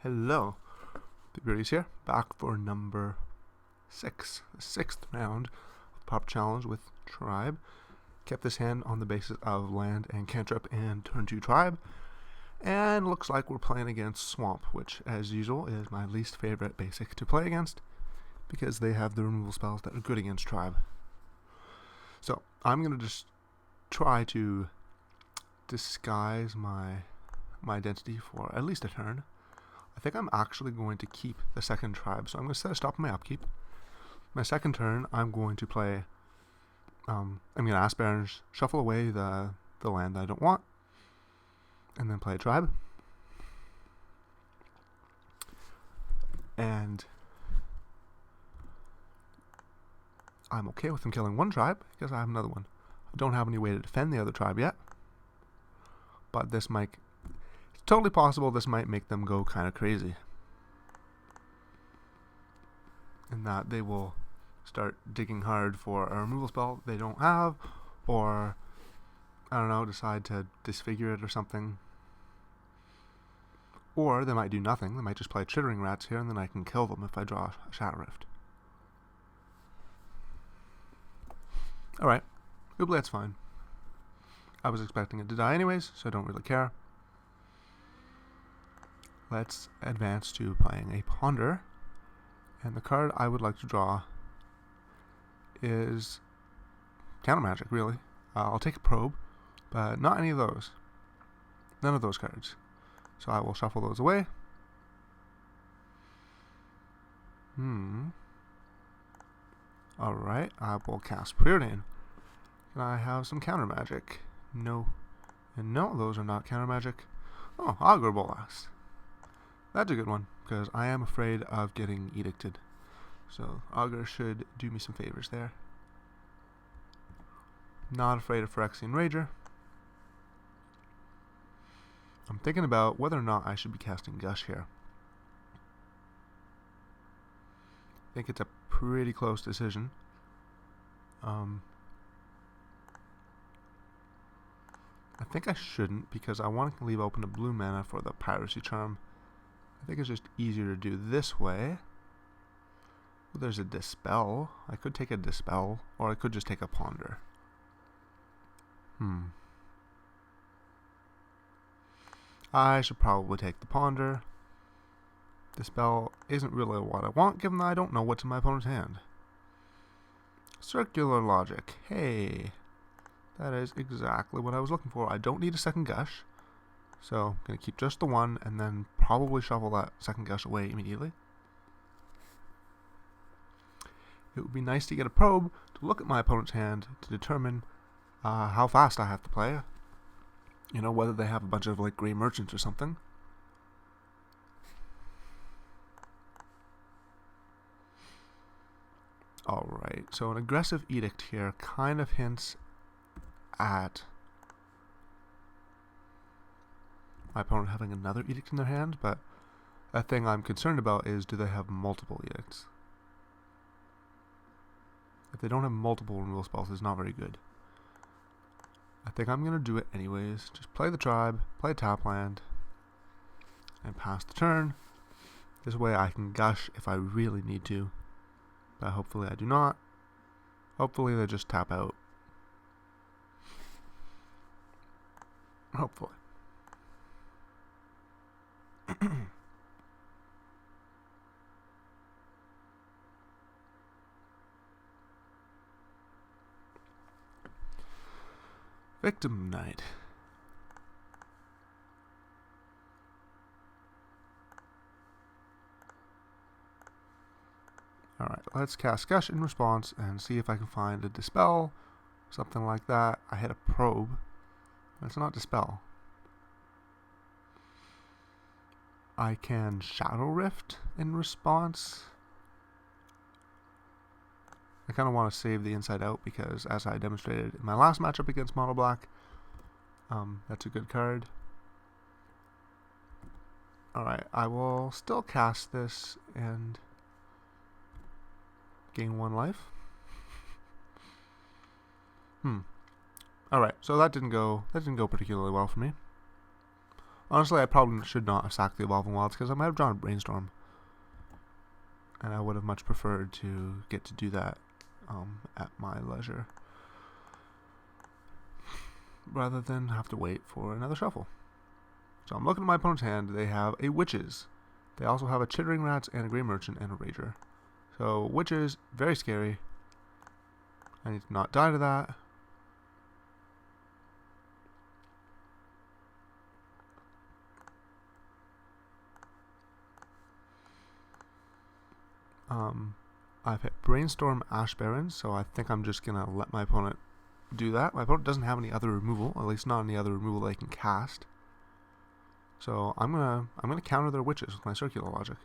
Hello, pproteus here, back for number 6, the 6th round of Pauper Challenge with Tribe. Kept this hand on the basis of land and cantrip and turn 2 Tribe, and looks like we're playing against Swamp, which as usual is my least favorite basic to play against, because they have the removal spells that are good against Tribe. So I'm going to just try to disguise my identity for at least a turn. I think I'm actually going to keep the second Tribe, so I'm going to set a stop on my upkeep. My second turn, I'm going to play, I'm going to ask Barons, shuffle away the land that I don't want, and then play a Tribe. And I'm okay with them killing one Tribe, because I have another one. I don't have any way to defend the other Tribe yet, but this might... It's totally possible this might make them go kind of crazy. In that they will start digging hard for a removal spell they don't have, or, I don't know, decide to disfigure it or something. Or they might do nothing. They might just play Chittering Rats here, and then I can kill them if I draw a Shadow Rift. Alright. Hopefully that's fine. I was expecting it to die anyways, so I don't really care. Let's advance to playing a Ponder. And the card I would like to draw is Counter Magic, really. I'll take a Probe, but not any of those. None of those cards. So I will shuffle those away. Alright, I will cast Preordain. Can I have some Counter Magic? No. And no, those are not Counter Magic. Oh, Augur Bolas. That's a good one, because I am afraid of getting edicted. So Augur should do me some favors there. Not afraid of Phyrexian Rager. I'm thinking about whether or not I should be casting Gush here. I think it's a pretty close decision. I think I shouldn't, because I want to leave open a blue mana for the Piracy Charm. I think it's just easier to do this way. Well, there's a Dispel. I could take a Dispel, or I could just take a Ponder. I should probably take the Ponder. Dispel isn't really what I want, given that I don't know what's in my opponent's hand. Circular Logic. Hey, that is exactly what I was looking for. I don't need a second Gush. So I'm going to keep just the one, and then probably shuffle that second Gush away immediately. It would be nice to get a Probe to look at my opponent's hand to determine how fast I have to play. You know, whether they have a bunch of like Grey Merchants or something. Alright, so an aggressive Edict here kind of hints at my opponent having another Edict in their hand, but a thing I'm concerned about is, do they have multiple Edicts? If they don't have multiple removal spells, it's not very good. I think I'm going to do it anyways. Just play the Tribe, play tap land, and pass the turn. This way I can Gush if I really need to, but hopefully I do not. Hopefully they just tap out. Hopefully. Victim Knight. Alright, let's cast Gush in response and see if I can find a Dispel, something like that. I hit a Probe. That's not Dispel. I can Shadow Rift in response. I kind of want to save the Inside Out because, as I demonstrated in my last matchup against Mono Black, that's a good card. Alright, I will still cast this and gain 1 life. Alright, so that didn't go particularly well for me. Honestly, I probably should not have sacked the Evolving Wilds because I might have drawn a Brainstorm. And I would have much preferred to get to do that at my leisure, rather than have to wait for another shuffle. So I'm looking at my opponent's hand. They have a Witches. They also have a Chittering Rats and a Grey Merchant and a Rager. So Witches, very scary. I need to not die to that. I've hit Brainstorm Ash Barrens, so I think I'm just gonna let my opponent do that. My opponent doesn't have any other removal, at least not any other removal they can cast. So I'm gonna counter their Witches with my Circular Logic.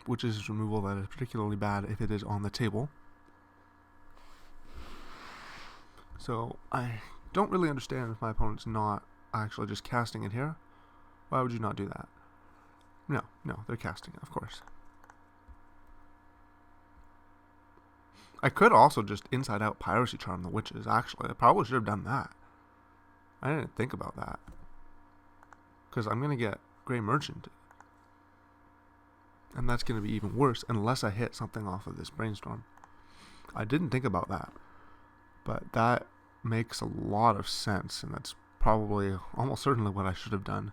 Witches is removal that is particularly bad if it is on the table. So I don't really understand if my opponent's not actually just casting it here. Why would you not do that? No, they're casting it, of course. I could also just Inside Out Piracy Charm the Witches, actually. I probably should have done that. I didn't think about that. Because I'm going to get Grey Merchant. And that's going to be even worse unless I hit something off of this Brainstorm. I didn't think about that. But that makes a lot of sense, and that's probably almost certainly what I should have done.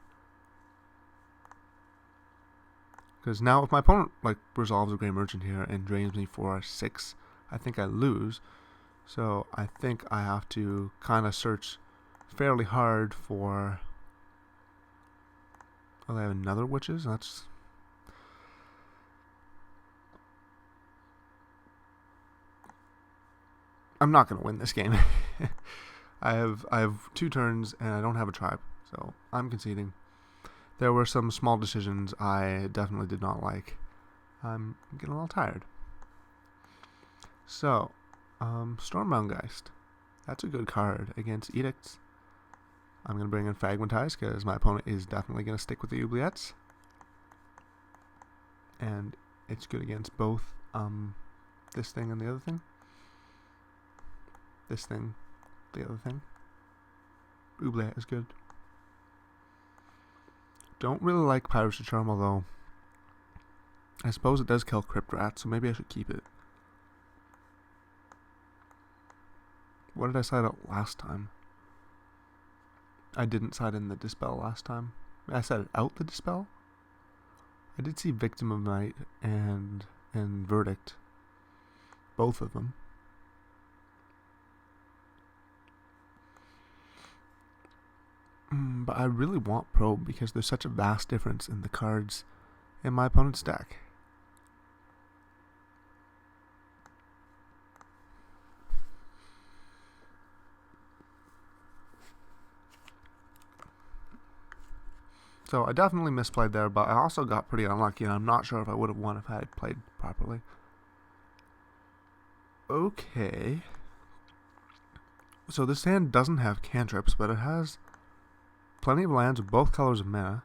Because now if my opponent resolves a Grey Merchant here and drains me for a 6, I think I lose. So I think I have to kind of search fairly hard for... Oh, they have another Witches? That's... I'm not going to win this game. I have 2 turns and I don't have a tribe, so I'm conceding. There were some small decisions I definitely did not like. I'm getting a little tired. So, Stormbound Geist. That's a good card against Edicts. I'm going to bring in Fragmentize because my opponent is definitely going to stick with the Oubliettes. And it's good against both this thing and the other thing. This thing, the other thing. Oubliette is good. Don't really like Piracy Charm, although I suppose it does kill Crypt Rat, so maybe I should keep it. What did I side out last time? I didn't side in the Dispel last time. I sided out the Dispel? I did see Victim of Night and Verdict. Both of them. But I really want Probe because there's such a vast difference in the cards in my opponent's deck. So I definitely misplayed there, but I also got pretty unlucky, and I'm not sure if I would have won if I had played properly. Okay. So this hand doesn't have cantrips, but it has plenty of lands with both colors of mana.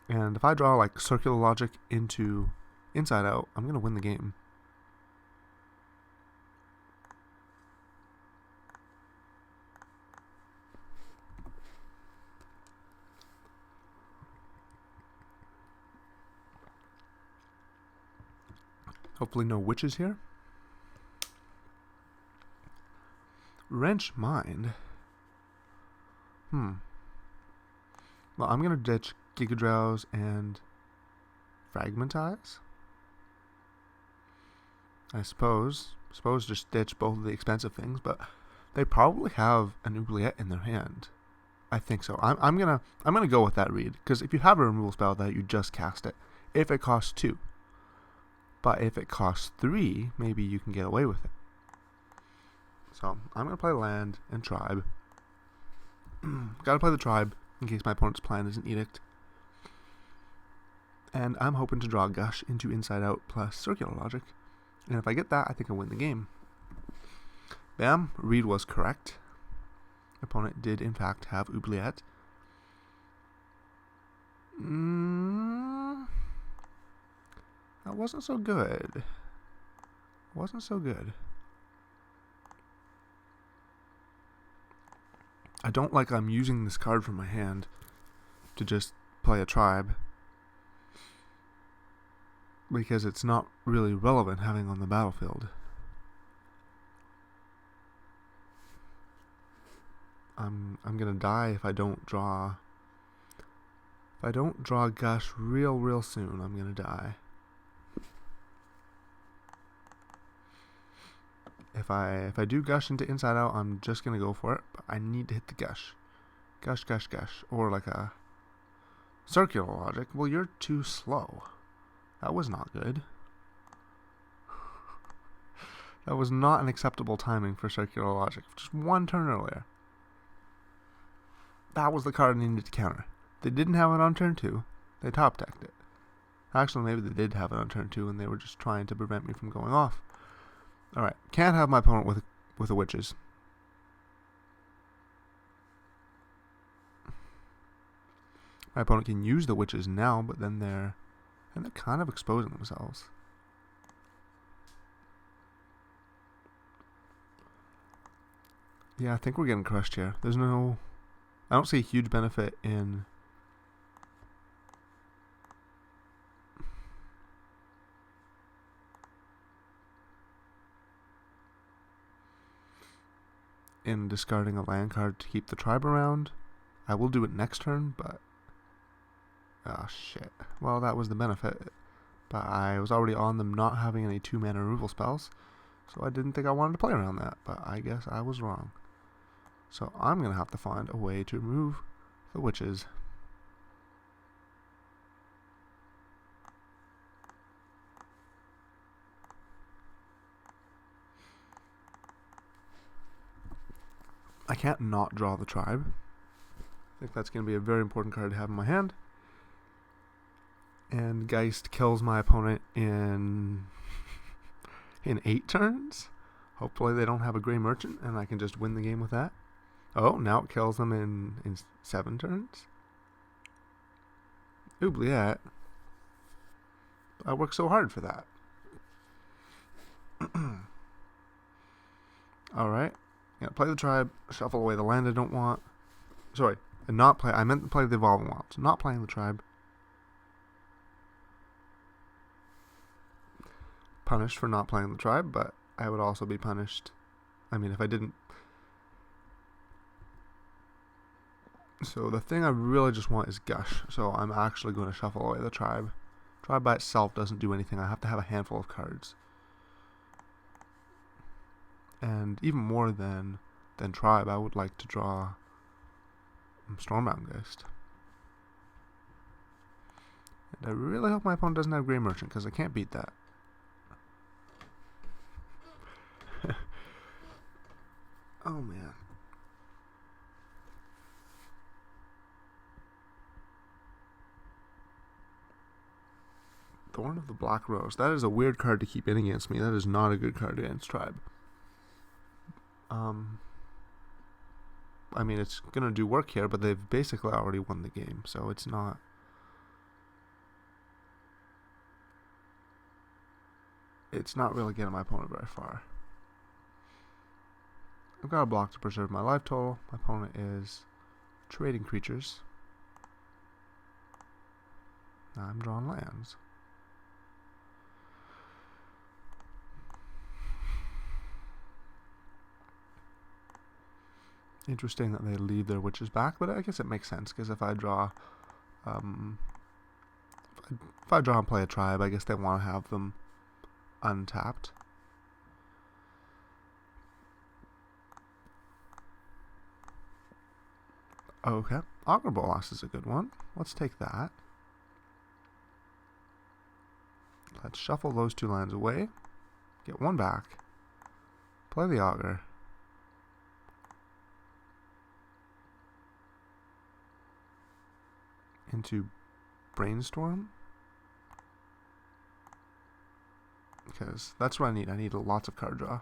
And if I draw like Circular Logic into Inside Out, I'm going to win the game. Hopefully no Witches here. Wrench Mind. Well, I'm going to ditch Giga Drowse and Fragmentize. I suppose just ditch both of the expensive things, but they probably have an Oubliette in their hand. I think so. I'm gonna go with that read, because if you have a removal spell that you just cast it, if it costs 2. But if it costs 3, maybe you can get away with it. So I'm gonna play land and tribe. Gotta play the tribe in case my opponent's plan is an Edict. And I'm hoping to draw Gush into Inside Out plus Circular Logic. And if I get that, I think I win the game. Bam, read was correct. Opponent did in fact have Oubliette. That wasn't so good. Wasn't so good. I don't like I'm using this card from my hand to just play a tribe, because it's not really relevant having on the battlefield. I'm gonna die if I don't draw. If I don't draw Gush real soon, I'm gonna die. If I do Gush into Inside Out, I'm just gonna go for it. But I need to hit the Gush. Gush, Gush, Gush. Or like a Circular Logic. Well, you're too slow. That was not good. That was not an acceptable timing for Circular Logic. Just one turn earlier. That was the card I needed to counter. They didn't have it on turn 2. They top decked it. Actually, maybe they did have it on turn 2 and they were just trying to prevent me from going off. Alright, can't have my opponent with the witches. My opponent can use the witches now, but then they're kind of exposing themselves. Yeah, I think we're getting crushed here. I don't see a huge benefit in discarding a land card to keep the tribe around. I will do it next turn, but oh shit. Well, that was the benefit. But I was already on them not having any 2-mana removal spells, so I didn't think I wanted to play around that, but I guess I was wrong. So I'm going to have to find a way to remove the witches. I can't not draw the tribe. I think that's going to be a very important card to have in my hand. And Geist kills my opponent in 8 turns. Hopefully they don't have a Grey Merchant and I can just win the game with that. Oh, now it kills them in 7 turns. Oubliette. I worked so hard for that. Alright. Yeah, play the tribe, shuffle away the land I don't want. Sorry, I meant to play the Evolving Wilds. Not playing the tribe. Punished for not playing the tribe, but I would also be punished. I mean, if I didn't. So the thing I really just want is Gush. So I'm actually going to shuffle away the tribe. Tribe by itself doesn't do anything. I have to have a handful of cards. And even more than tribe, I would like to draw Stormbound Geist. And I really hope my opponent doesn't have Grey Merchant, because I can't beat that. Oh man. Thorn of the Black Rose. That is a weird card to keep in against me. That is not a good card against tribe. I mean, it's going to do work here, but they've basically already won the game, so it's not. It's not really getting my opponent very far. I've got a block to preserve my life total. My opponent is trading creatures. Now I'm drawing lands. Interesting that they leave their witches back, but I guess it makes sense, because if I draw and play a tribe, I guess they want to have them untapped. Okay, Augur Bolas is a good one. Let's take that. Let's shuffle those 2 lands away. Get 1 back. Play the Augur. Into Brainstorm. Because that's what I need. I need lots of card draw.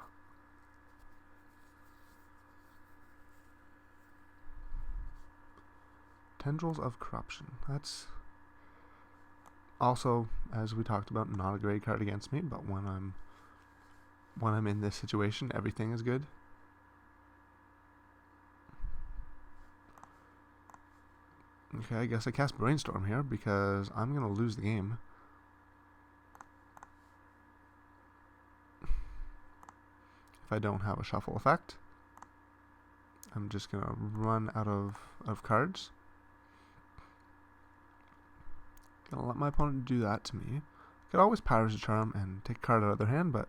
Tendrils of Corruption. That's Also, as we talked about, not a great card against me, but when I'm in this situation, everything is good. Okay, I guess I cast Brainstorm here because I'm going to lose the game. If I don't have a shuffle effect, I'm just going to run out of cards. Gonna let my opponent do that to me. Could always Powers of Charm and take a card out of their hand, but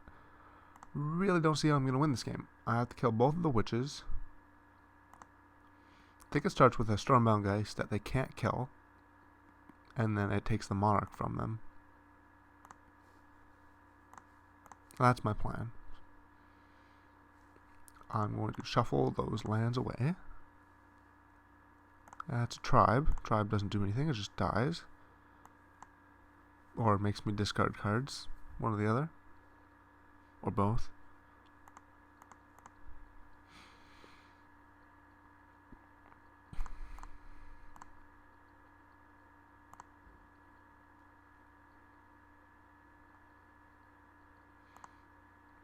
really don't see how I'm going to win this game. I have to kill both of the witches. I think it starts with a Stormbound Geist that they can't kill, and then it takes the Monarch from them. That's my plan. I'm going to shuffle those lands away. That's a Tribe. Tribe doesn't do anything, it just dies. Or it makes me discard cards, one or the other. Or both.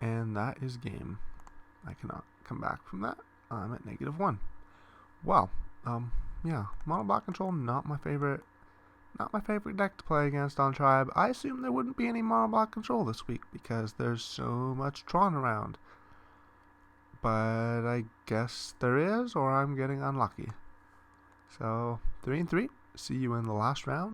And that is game. I cannot come back from that. I'm at -1. Well, yeah, mono block control, not my favorite deck to play against on Tribe. I assume there wouldn't be any mono block control this week because there's so much Tron around. But I guess there is, or I'm getting unlucky. So 3-3. See you in the last round.